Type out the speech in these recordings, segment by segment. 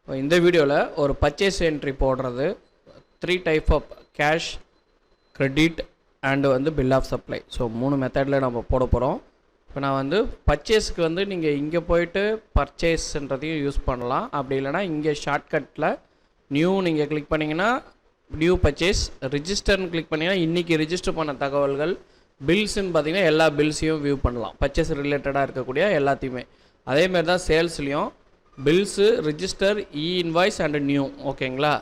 இந்த வீடியோவில் ஒரு பர்ச்சேஸ் என்ட்ரி போடுறது 3 type of cash, credit and bill of supply. So 3 மெத்தடில் நம்ம போட போகிறோம். இப்போ நான் பர்ச்சேஸ்க்கு நீங்கள் இங்கே போயிட்டு பர்ச்சேஸ்ன்றதையும் யூஸ் பண்ணலாம். அப்படி இல்லைனா இங்கே ஷார்ட்கட்டில் நியூ நீங்கள் கிளிக் பண்ணிங்கன்னா நியூ பர்ச்சேஸ், ரிஜிஸ்டர்னு கிளிக் பண்ணிங்கன்னா இன்றைக்கி ரிஜிஸ்டர் பண்ண தகவல்கள், பில்ஸுன்னு பார்த்தீங்கன்னா எல்லா பில்ஸையும் வியூ பண்ணலாம். பர்ச்சேஸ் ரிலேட்டடாக இருக்கக்கூடிய எல்லாத்தையுமே. அதேமாரி தான் சேல்ஸ்லேயும் bills, register, invoice and new. ஓகேங்களா?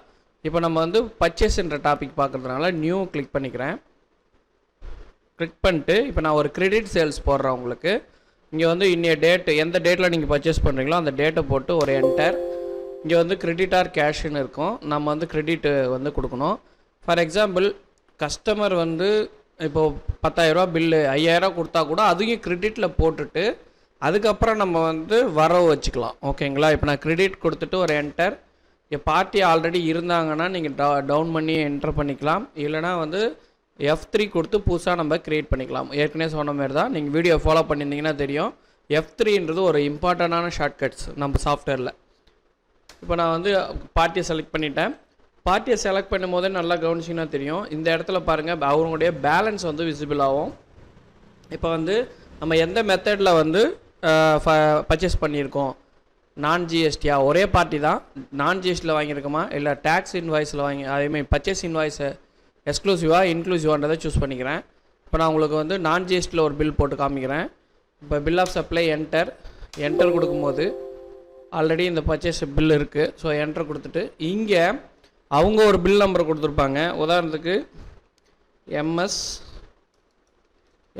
இப்போ நம்ம பர்ச்சேஸ்ன்ற டாபிக் பார்க்குறதுனால நியூ கிளிக் பண்ணிக்கிறேன். கிளிக் பண்ணிட்டு இப்போ நான் ஒரு கிரெடிட் சேல்ஸ் போடுறேன் உங்களுக்கு. இங்கே இன்னைய டேட், எந்த டேட்டில் நீங்கள் பர்ச்சேஸ் பண்ணுறீங்களோ அந்த டேட்டை போட்டு ஒரு என்டர். இங்கே கிரெடிட் ஆர் கேஷ்னு இருக்கும். நம்ம கிரெடிட் கொடுக்கணும். ஃபார் எக்ஸாம்பிள் கஸ்டமர் இப்போது 10,000 பில்லு 5,000 கொடுத்தா கூட அதையும் கிரெடிட்டில் போட்டுட்டு அதுக்கப்புறம் நம்ம வரவு வச்சுக்கலாம். ஓகேங்களா? இப்போ நான் கிரெடிட் கொடுத்துட்டு ஒரு என்டர். இங்கே பார்ட்டி ஆல்ரெடி இருந்தாங்கன்னா நீங்கள் டவுன் பண்ணி என்டர் பண்ணிக்கலாம். இல்லைனா F3 கொடுத்து புதுசாக நம்ம க்ரியேட் பண்ணிக்கலாம். ஏற்கனவே சொன்ன மாதிரி தான். நீங்கள் வீடியோ ஃபாலோ பண்ணியிருந்தீங்கன்னா தெரியும். F3ன்றது ஒரு இம்பார்ட்டண்டான ஷார்ட்கட்ஸ் நம்ம சாஃப்ட்வேரில். இப்போ நான் பார்ட்டியை செலக்ட் பண்ணிட்டேன். பார்ட்டியை செலக்ட் பண்ணும் போதே நல்லா கவனிச்சிங்கன்னா தெரியும். இந்த இடத்துல பாருங்கள், அவங்களுடைய பேலன்ஸ் விசிபிள் ஆகும். இப்போ நம்ம எந்த மெத்தடில் பர்ச்சேஸ் பண்ணியிருக்கோம், நான் ஜிஎஸ்டியா, ஒரே பார்ட்டி தான், நான் ஜிஎஸ்டியில் வாங்கியிருக்கோமா இல்லை டேக்ஸ் இன்வாய்ஸில் அதேமாதிரி பர்ச்சேஸ் இன்வாய்ஸை எக்ஸ்க்ளூசிவாக இன்க்ளூசிவான்றதை சூஸ் பண்ணிக்கிறேன். இப்போ நான் உங்களுக்கு நான் ஜிஎஸ்டியில் ஒரு பில் போட்டு காமிக்கிறேன். இப்போ பில் ஆஃப் சப்ளை என்டர் கொடுக்கும்போது ஆல்ரெடி இந்த பர்ச்சேஸ் பில் இருக்குது. ஸோ என்டர் கொடுத்துட்டு இங்கே அவங்க ஒரு பில் நம்பர் கொடுத்துருப்பாங்க. உதாரணத்துக்கு MS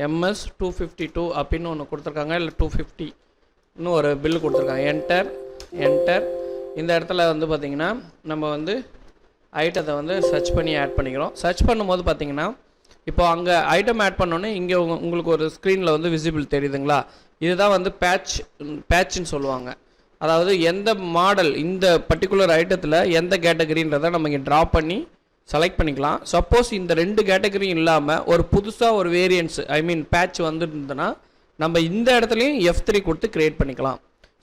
252 அப்படின்னு ஒன்று கொடுத்துருக்காங்க, இல்லை 250 இன்னும் ஒரு பில் கொடுத்துருக்காங்க. என்டர். இந்த இடத்துல பார்த்திங்கன்னா நம்ம ஐட்டத்தை சர்ச் பண்ணி ஆட் பண்ணிக்கிறோம். சர்ச் பண்ணும்போது பார்த்திங்கன்னா இப்போ அங்கே ஐட்டம் ஆட் பண்ணோன்னே இங்கே உங்களுக்கு ஒரு ஸ்க்ரீனில் விசிபிள் தெரியுதுங்களா? இதுதான் பேட்ச்னு சொல்லுவாங்க. அதாவது எந்த மாடல், இந்த பர்டிகுலர் ஐட்டத்தில் எந்த கேட்டகரின்றதை நம்ம இங்கே ட்ராப் பண்ணி செலக்ட் பண்ணிக்கலாம். சப்போஸ் இந்த 2 கேட்டகரியும் இல்லாமல் ஒரு புதுசாக ஒரு வேரியன்ஸ், பேட்ச் இருந்ததுன்னா நம்ம இந்த இடத்துலையும் F3 கொடுத்து க்ரியேட் பண்ணிக்கலாம்.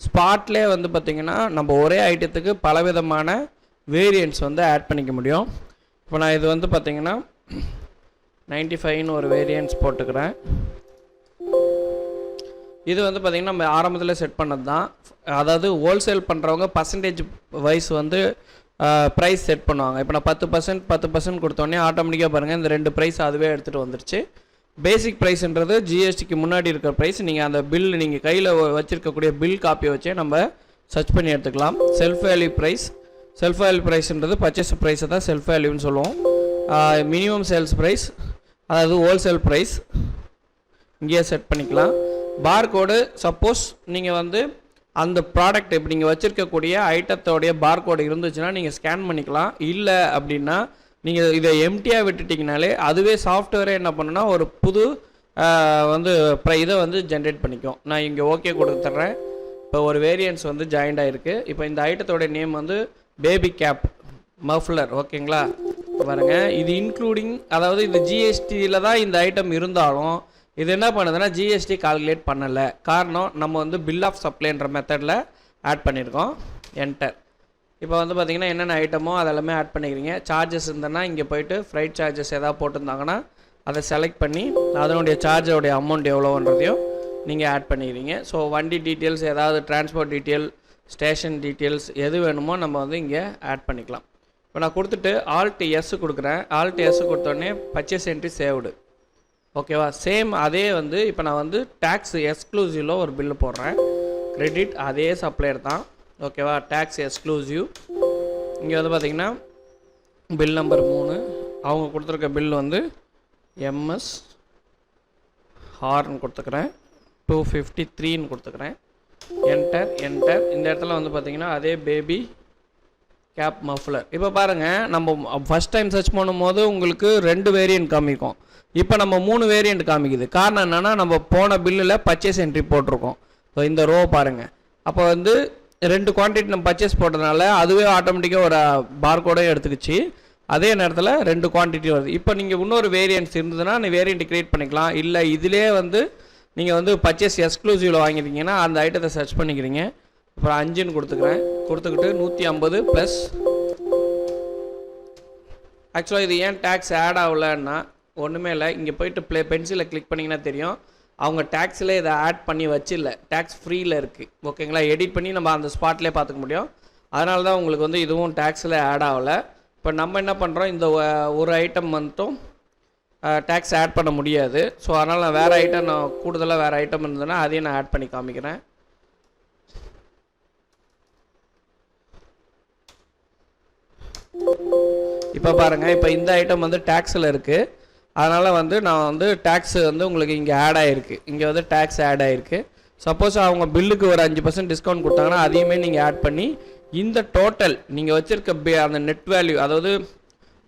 ஸ்பாட்லேயே பார்த்திங்கன்னா நம்ம ஒரே ஐட்டத்துக்கு பலவிதமான வேரியன்ஸ் ஆட் பண்ணிக்க முடியும். இப்போ நான் இது பார்த்திங்கன்னா 95ன்னு ஒரு வேரியன்ஸ் போட்டுக்கிறேன். இது பார்த்திங்கன்னா நம்ம ஆரம்பத்தில் செட் பண்ணது தான். அதாவது ஹோல்சேல் பண்ணுறவங்க பர்சன்டேஜ் வைஸ் ப்ரைஸ் செட் பண்ணுவாங்க. இப்போ நான் 10% கொடுத்தோடனே ஆட்டோமேட்டிக்காக பாருங்கள் இந்த 2 ப்ரைஸ் அதுவே எடுத்துகிட்டு வந்துருச்சு. பேசிக் ப்ரைஸ்ன்றது ஜிஎஸ்டிக்கு முன்னாடி இருக்கிற ப்ரைஸ். நீங்கள் அந்த பில் நீங்கள் கையில் வச்சுருக்கக்கூடிய பில் காப்பியை வச்சே நம்ம சர்ச் பண்ணி எடுத்துக்கலாம். செல்ஃப் வேல்யூ ப்ரைஸ்ன்றது பர்ச்சேஸ் ப்ரைஸை தான் செல்ஃப் வேல்யூன்னு சொல்லுவோம். மினிமம் சேல்ஸ் ப்ரைஸ், அதாவது ஹோல்சேல் ப்ரைஸ் இங்கேயே செட் பண்ணிக்கலாம். பார்கோடு, சப்போஸ் நீங்கள் அந்த ப்ராடக்ட் இப்போ நீங்கள் வச்சுருக்கக்கூடிய ஐட்டத்தோடைய பார்கோடு இருந்துச்சுன்னா நீங்கள் ஸ்கேன் பண்ணிக்கலாம். இல்லை அப்படின்னா நீங்கள் இதை எம்டியாக விட்டுட்டிங்கனாலே அதுவே சாஃப்ட்வேரே என்ன பண்ணுன்னா ஒரு புது இதை ஜென்ரேட் பண்ணிக்கும். நான் இங்கே ஓகே கொடுத்துட்றேன். இப்போ ஒரு வேரியன்ஸ் ஜாயிண்ட் ஆகிருக்கு. இப்போ இந்த ஐட்டத்தோடைய நேம் பேபி கேப் மஃப்லர். ஓகேங்களா? பாருங்கள், இது இன்க்ளூடிங், அதாவது இது ஜிஎஸ்டியில் தான் இந்த ஐட்டம் இருந்தாலும் இது என்ன பண்ணுதுன்னா ஜிஎஸ்டி கால்குலேட் பண்ணலை. காரணம் நம்ம பில் ஆஃப் சப்ளைன்ற மெத்தடில் ஆட் பண்ணியிருக்கோம். என்டர். இப்போ பார்த்திங்கன்னா என்னென்ன ஐட்டமோ அதெல்லாமே ஆட் பண்ணிக்கிறீங்க. சார்ஜஸ் இருந்ததுன்னா இங்கே போய்ட்டு ஃப்ரைட் சார்ஜஸ் எதாவது போட்டிருந்தாங்கன்னா அதை செலக்ட் பண்ணி அதனுடைய சார்ஜோடைய அமௌண்ட் எவ்வளோன்றதையும் நீங்கள் ஆட் பண்ணிக்கிறீங்க. ஸோ வண்டி டீட்டெயில்ஸ், ஏதாவது டிரான்ஸ்போர்ட் டீட்டெயில், ஸ்டேஷன் டீட்டெயில்ஸ் எது வேணுமோ நம்ம இங்கே ஆட் பண்ணிக்கலாம். இப்போ நான் கொடுத்துட்டு Alt S கொடுக்குறேன். Alt S கொடுத்தோடனே பர்ச்சேஸ் என்ட்ரி சேவ்டு. ஓகேவா? சேம் அதே இப்போ நான் டேக்ஸ் எக்ஸ்க்ளூசிவில் ஒரு பில்லு போடுறேன். கிரெடிட் அதே சப்ளையர் தான். ஓகேவா? Tax exclusive. இங்கே பார்த்திங்கன்னா பில் நம்பர் 3 அவங்க கொடுத்துருக்க பில் MS ஹார்ன்னு கொடுத்துக்கிறேன். 253ன்னு கொடுத்துக்கிறேன். என்டர். இந்த இடத்துல பார்த்திங்கன்னா அதே பேபி கேப் மஃப்லர். இப்போ பாருங்கள், நம்ம ஃபஸ்ட் டைம் சர்ச் பண்ணும்போது உங்களுக்கு 2 வேரியன்ட் காமிக்கும். இப்போ நம்ம 3 வேரியண்ட் காமிக்குது. காரணம் என்னென்னா நம்ம போன பில்லில் பர்ச்சேஸ் என்ட்ரி போட்டிருக்கோம். ஸோ இந்த ரோ பாருங்கள். அப்போ 2 குவான்டிட்டி நம்ம பர்ச்சேஸ் போட்டதுனால அதுவே ஆட்டோமேட்டிக்காக ஒரு பார்கோடையும் எடுத்துக்கிச்சு. அதே நேரத்தில் 2 குவான்டிட்டி வருது. இப்போ நீங்கள் இன்னொரு வேரியன்ட்ஸ் இருந்ததுன்னா நீ வேரியண்ட் க்ரியேட் பண்ணிக்கலாம். இல்லை இதிலே நீங்கள் பர்ச்சேஸ் எக்ஸ்க்ளூசிவில் வாங்கிட்டீங்கன்னா அந்த ஐட்டத்தை சர்ச் பண்ணிக்கிறீங்க. அப்புறம் 5ன்னு கொடுத்துக்கிறேன். கொடுத்துக்கிட்டு 150 ப்ளஸ். ஆக்சுவலாக இது ஏன் டேக்ஸ் ஆட் ஆகலைன்னா ஒன்றுமே இல்லை. இங்கே போயிட்டு பென்சிலில் கிளிக் பண்ணிங்கன்னா தெரியும், அவங்க டேக்ஸில் இதை ஆட் பண்ணி வச்சில்ல, டேக்ஸ் ஃப்ரீயில் இருக்குது. ஓகேங்களா, எடிட் பண்ணி நம்ம அந்த ஸ்பாட்லேயே பார்த்துக்க முடியும். அதனால தான் உங்களுக்கு வந்து இதுவும் டேக்ஸில் ஆட் ஆகலை. இப்போ நம்ம என்ன பண்ணுறோம், இந்த ஒரு ஐட்டம் மட்டும் டேக்ஸ் ஆட் பண்ண முடியாது. ஸோ அதனால் நான் வேறு ஐட்டம், நான் கூடுதலாக வேறு ஐட்டம் இருந்ததுன்னா அதையும் நான் ஆட் பண்ணி காமிக்கிறேன். இப்போ பாருங்கள், இப்போ இந்த ஐட்டம் வந்து டேக்ஸில் இருக்குது. அதனால் வந்து நான் வந்து டேக்ஸ் வந்து உங்களுக்கு இங்கே ஆட் ஆகிருக்கு. இங்கே வந்து டேக்ஸ் ஆட் ஆகிருக்கு. சப்போஸ் அவங்க பில்லுக்கு ஒரு 5% டிஸ்கவுண்ட் கொடுத்தாங்கன்னா அதையுமே நீங்கள் ஆட் பண்ணி இந்த டோட்டல் நீங்கள் வச்சுருக்க அந்த நெட் வேல்யூ, அதாவது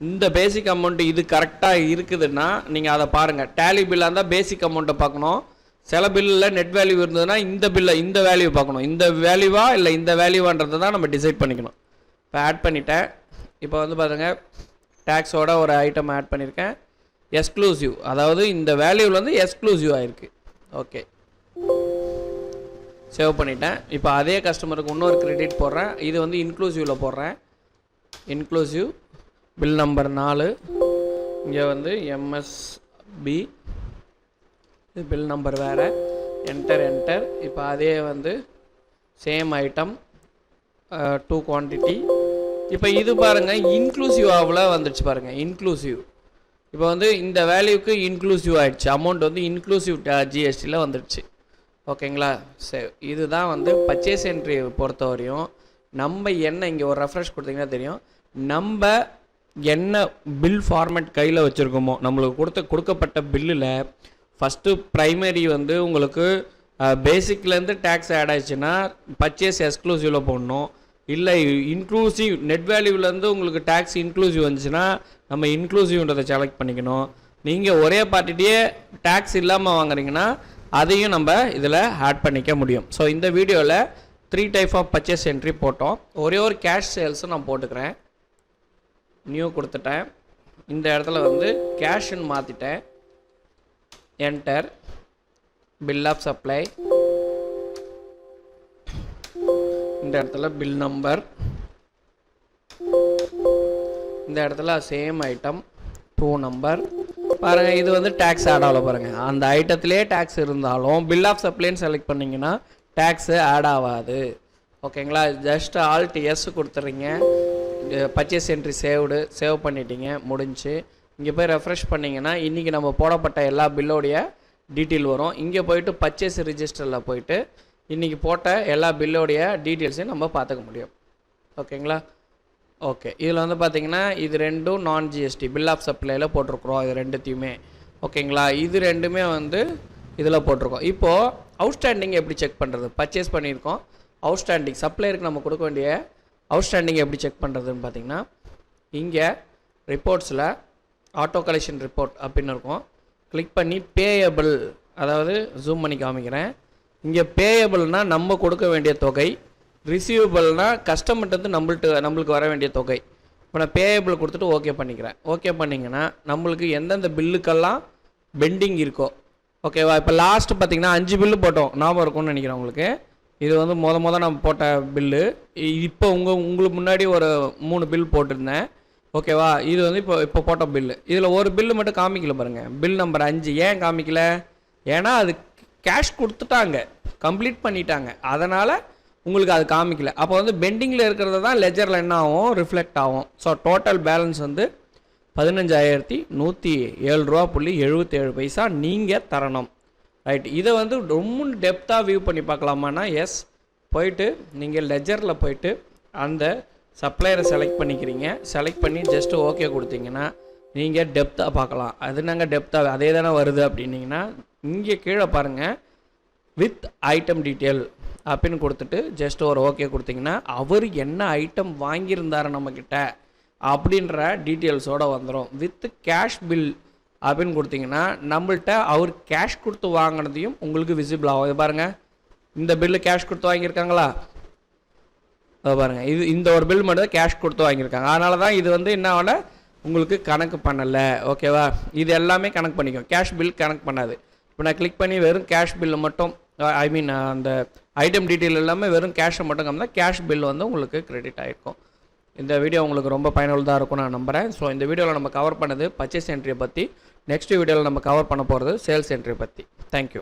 இந்த பேசிக் அமௌண்ட்டு இது கரெக்டாக இருக்குதுன்னா நீங்கள் அதை பாருங்கள். டேலி பில்லாக இருந்தால் பேசிக் அமௌண்ட்டை பார்க்கணும். சில பில்லில் நெட் வேல்யூ இருந்ததுன்னா இந்த வேல்யூ பார்க்கணும். இந்த வேல்யூவா இல்லை இந்த வேல்யூவான்றதை தான் நம்ம டிசைட் பண்ணிக்கணும். இப்போ ஆட் பண்ணிட்டேன். இப்போ வந்து பாருங்கள், டேக்ஸோட ஒரு ஐட்டம் ஆட் பண்ணியிருக்கேன். எக்ஸ்க்ளூசிவ், அதாவது இந்த வேல்யூவில் வந்து எக்ஸ்க்ளூசிவ் ஆகிருக்கு. ஓகே, சேவ் பண்ணிட்டேன். இப்போ அதே கஸ்டமருக்கு இன்னொரு கிரெடிட் போடுறேன். இது வந்து இன்க்ளூசிவில் போடுறேன். இன்க்ளூசிவ் பில் நம்பர் 4, இங்கே வந்து எம்எஸ்பி, இது பில் நம்பர் வேறு. என்டர். இப்போ அதே வந்து சேம் ஐட்டம் 2 குவான்டிட்டி. இப்போ இது பாருங்கள், இன்க்ளூசிவ் ஆவில் வந்துடுச்சு பாருங்கள். இன்க்ளூசிவ் இப்போ வந்து இந்த வேல்யூக்கு இன்க்ளூசிவ் ஆகிடுச்சு. அமௌண்ட் வந்து இன்க்ளூசிவ் ஜிஎஸ்டியில் வந்துடுச்சு. ஓகேங்களா, சரி. இதுதான் வந்து பர்ச்சேஸ் என்ட்ரி பொறுத்த வரையும் நம்ம என்ன, இங்கே ஒரு ரெஃப்ரெஷ் கொடுத்தீங்கன்னா தெரியும், நம்ம என்ன பில் ஃபார்மேட் கையில் வச்சுருக்கோமோ, நம்மளுக்கு கொடுக்கப்பட்ட பில்லில் ஃபஸ்ட்டு ப்ரைமரி வந்து உங்களுக்கு பேசிக்லேருந்து டேக்ஸ் ஆட் ஆயிடுச்சுன்னா பர்ச்சேஸ் எக்ஸ்க்ளூசிவில் போடணும். இல்லை இன்க்ளூசிவ் நெட் வேல்யூவிலேருந்து உங்களுக்கு டேக்ஸ் இன்க்ளூசிவ் வந்துச்சுன்னா நம்ம இன்க்ளூசிவ்ன்றதை செலக்ட் பண்ணிக்கணும். நீங்கள் ஒரே பார்ட்டிகிட்டே டேக்ஸ் இல்லாமல் வாங்குறீங்கன்னா அதையும் நம்ம இதில் ஆட் பண்ணிக்க முடியும். ஸோ இந்த வீடியோவில் 3 டைப் ஆஃப் பர்ச்சேஸ் என்ட்ரி போட்டோம். ஒரே ஒரு கேஷ் சேல்ஸும் நான் போட்டுக்கிறேன். நியூ கொடுத்துட்டேன். இந்த இடத்துல வந்து கேஷ்ன்னு மாற்றிட்டேன். என்டர். பில் ஆஃப் சப்ளை, இந்த இடத்துல பில் நம்பர், இந்த இடத்துல சேம் ஐட்டம் 2 நம்பர். பாருங்கள், இது வந்து டேக்ஸ் ஆட் ஆகல. பாருங்கள், அந்த ஐட்டத்திலே டேக்ஸ் இருந்தாலும் பில் ஆஃப் சப்ளைன்னு செலக்ட் பண்ணிங்கன்னா டேக்ஸு ஆட் ஆகாது. ஓகேங்களா, ஜஸ்ட் ஆல்ட் எஸ் கொடுத்துட்றீங்க. பர்ச்சேஸ் என்ட்ரி சேவ் பண்ணிட்டீங்க, முடிஞ்சு. இங்கே போய் ரெஃப்ரெஷ் பண்ணிங்கன்னா இன்றைக்கி நம்ம போடப்பட்ட எல்லா பில்லோடைய டீட்டெயில் வரும். இங்கே போயிட்டு பர்ச்சேஸ் ரிஜிஸ்டரில் போயிட்டு இன்றைக்கி போட்ட எல்லா பில்லோடைய டீட்டெயில்ஸையும் நம்ம பார்த்துக்க முடியும். ஓகேங்களா, ஓகே. இதில் வந்து பார்த்திங்கன்னா இது ரெண்டும் நான் ஜிஎஸ்டி பில் ஆஃப் சப்ளையில் போட்டிருக்குறோம். இது ரெண்டுத்தையுமே ஓகேங்களா. இது ரெண்டுமே வந்து இதில் போட்டிருக்கோம். இப்போது அவுட்ஸ்டாண்டிங் எப்படி செக் பண்ணுறது? பர்ச்சேஸ் பண்ணியிருக்கோம், அவுட்ஸ்டாண்டிங் சப்ளையருக்கு நம்ம கொடுக்க வேண்டிய அவுட்ஸ்டாண்டிங் எப்படி செக் பண்ணுறதுன்னு பார்த்திங்கன்னா, இங்கே ரிப்போர்ட்ஸில் ஆட்டோ கலெக்ஷன் ரிப்போர்ட் அப்படின்னு இருக்கும். கிளிக் பண்ணி பேயபிள், அதாவது ஜூம் பண்ணி காமிக்கிறேன். இங்கே பேயபிள்னால் நம்ம கொடுக்க வேண்டிய தொகை, ரிசீவபிள்னால் கஸ்டமர்ட்டு நம்மளுக்கு வர வேண்டிய தொகை. இப்போ நான் பேயபிள் கொடுத்துட்டு ஓகே பண்ணிக்கிறேன். ஓகே பண்ணிங்கன்னா நம்மளுக்கு எந்தெந்த பில்லுக்கெல்லாம் பெண்டிங் இருக்கோ, ஓகேவா. இப்போ லாஸ்ட்டு பார்த்திங்கன்னா 5 பில்லு போட்டோம், ஞாபகம் இருக்கும்னு நினைக்கிறேன் உங்களுக்கு. இது வந்து மொதல் நம்ம போட்ட பில்லு. இப்போ உங்களுக்கு முன்னாடி ஒரு 3 பில் போட்டிருந்தேன், ஓகேவா. இது வந்து இப்போ போட்ட பில்லு. இதில் ஒரு பில்லு மட்டும் காமிக்கல பாருங்கள், பில் நம்பர் 5. ஏன் காமிக்கல? ஏன்னா அது கேஷ் கொடுத்துட்டாங்க, கம்ப்ளீட் பண்ணிட்டாங்க, அதனால் உங்களுக்கு அது காமிக்கல. அப்போ வந்து பெண்டிங்கில் இருக்கிறது தான் லெஜரில் என்ன ஆகும், ரிஃப்ளெக்ட் ஆகும். ஸோ டோட்டல் பேலன்ஸ் வந்து 15,107.77 நீங்கள் தரணும். ரைட். இதை வந்து ரொம்ப டெப்த்தாக வியூ பண்ணி பார்க்கலாமான்னா எஸ். போயிட்டு நீங்கள் லெஜரில் போயிட்டு அந்த சப்ளையரை செலக்ட் பண்ணிக்கிறீங்க. செலக்ட் பண்ணி ஜஸ்ட்டு ஓகே கொடுத்தீங்கன்னா நீங்கள் டெப்த்தாக பார்க்கலாம். அது நாங்கள் டெப்த்தாக அதே தானே வருது அப்படின்னீங்கன்னா இங்கே கீழே பாருங்கள், வித் ஐட்டம் டீட்டெயில் அப்படின்னு கொடுத்துட்டு ஜஸ்ட் ஒரு ஓகே கொடுத்தீங்கன்னா அவர் என்ன ஐட்டம் வாங்கியிருந்தார் நம்மக்கிட்ட அப்படின்ற டீட்டெயில்ஸோடு வந்துடும். வித் கேஷ் பில் அப்படின்னு கொடுத்தீங்கன்னா நம்மள்கிட்ட அவர் கேஷ் கொடுத்து வாங்கினதையும் உங்களுக்கு விசிபிள் ஆகும். இது பாருங்கள், இந்த பில்லு கேஷ் கொடுத்து வாங்கியிருக்காங்களா, அதை பாருங்கள். இந்த ஒரு பில் மட்டும் தான் கேஷ் கொடுத்து வாங்கியிருக்காங்க. அதனால தான் இது வந்து என்ன ஆகல, உங்களுக்கு கணக்கு பண்ணலை, ஓகேவா. இது எல்லாமே கணக்கு பண்ணிக்கும், கேஷ் பில் கணக்கு பண்ணாது. இப்போ நான் கிளிக் பண்ணி வெறும் கேஷ் பில்லு மட்டும், ஐ மீன் அந்த ஐட்டம் டீட்டெயில் எல்லாமே வெறும் கேஷை மட்டும் காமினா கேஷ் பில் வந்து உங்களுக்கு கிரெடிட் ஆகிருக்கும். இந்த வீடியோ உங்களுக்கு ரொம்ப பயனுள்ளதாக இருக்கும் நான் நம்புகிறேன். ஸோ இந்த வீடியோவில் நம்ம கவர் பண்ணது பர்ச்சேஸ் என்ட்ரியை பற்றி. நெக்ஸ்ட் வீடியோவில் நம்ம கவர் பண்ண போகிறது சேல்ஸ் என்ட்ரி பற்றி. தேங்க்யூ.